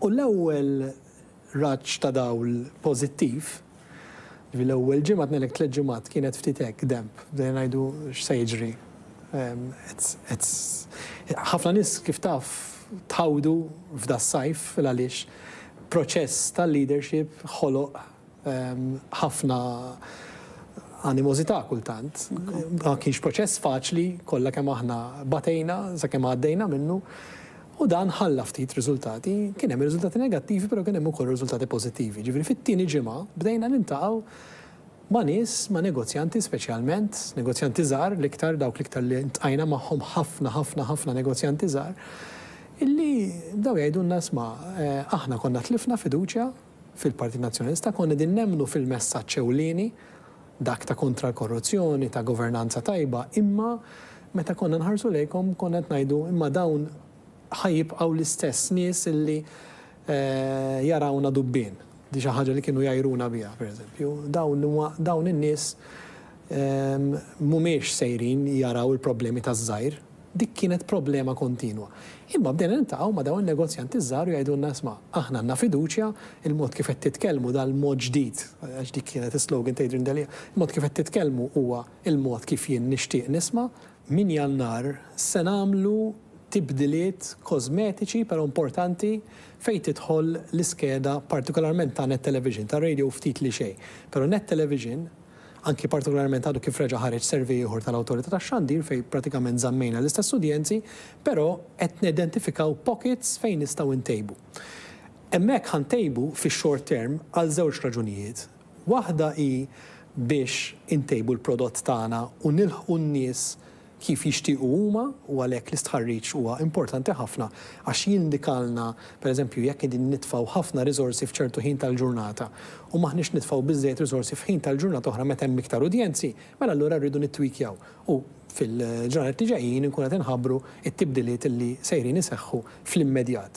U l-ewwel raġġ ta' dawl pożittiv, l-ewwel ġimgħa tnelek 3 ġimgħat kienet ftit hekk demp, bdejna ngħidu x'se jiġri. Ħafna nies kif taf tħawdu f'da s-sajf għaliex proċess tal-leadership ħoloq ħafna animosità kultant. Ma kienx proċess faċli kollha kemm aħna batejna sakemm għaddejna minnu. U dan ħalla ftit riżultati, kien hemm riżultati negattivi, però kien hemm ukoll riżultati pożittivi. Ġifieri fit-tieni ġimgħa bdejna nintaqgħu ma' nies, ma' negozjanti speċjalment, negozjanti żgħar l-iktar dawk l-iktar li ntqajna magħhom ħafna negozjanti żgħar, illi bdew jgħidulna isma' aħna konna tlifna fiduċja fil-Partit Nazzjonalista, konna din nemmnu fil-messaġġ ewlieni dak ta' kontra l-korruzzjoni, ta' governanza tajba, imma meta konna nħarsu lejkom konna qed ngħidu imma dawn ħajibqaw l-istess nies illi jarawna dubbien. Di xi ħaġa li kienu jajruna biha, pereżempju. Dawn in-nies mhumiex sejrin jaraw il-problemi taż-żgħir. Dik kienet problema kontinwa. Imma bdejna nintaqgħu ma' dawn in-negozjanti żgħar u jgħidulna isma' aħna għandna fiduċja il-mod kif qed titkellmu dal-mod ġdid, għax dik kienet is-slogan ta' Idrindalija, il-mod kif qed titkellmu huwa il-mod kif jien nixtieq nisma' min Jannar se nagħmlu tibdiliet kosmetiċi però importanti fejn tidħol l-iskeda partikolarment ta' Net Television, ta' radio ftit li xejn. Però Net Television, anki partikolarment għadu kif reġa' ħareġ survey ieħor tal-Awtorità tax-Xandir fejn pratikament żammejna l-istess udjenzi, però qed nidentifikaw pockets fejn nistgħu ntejbu. Hemmhekk ħantejbu fix-short term għal żewġ raġunijiet. Waħda hi biex intejbu l-prodott tagħna u nilħqu n-nies kif jixtiequ huma u għalhekk l-istħarriġ huwa importanti ħafna għax jindikalna pereżempju jekk qegħdin nitfgħu ħafna riżorsi f'ċertu ħin tal-ġurnata u maħniex nitfgħu biżżejjed riżorsi f'ħin tal-ġurnata oħra meta hemm iktar udjenzi, mela allura rridu nittwikjaw. U fil-ġranet li ġejjin inkun qed inħabbru t-tibdiliet li sejrin iseħħu fl-immedjat.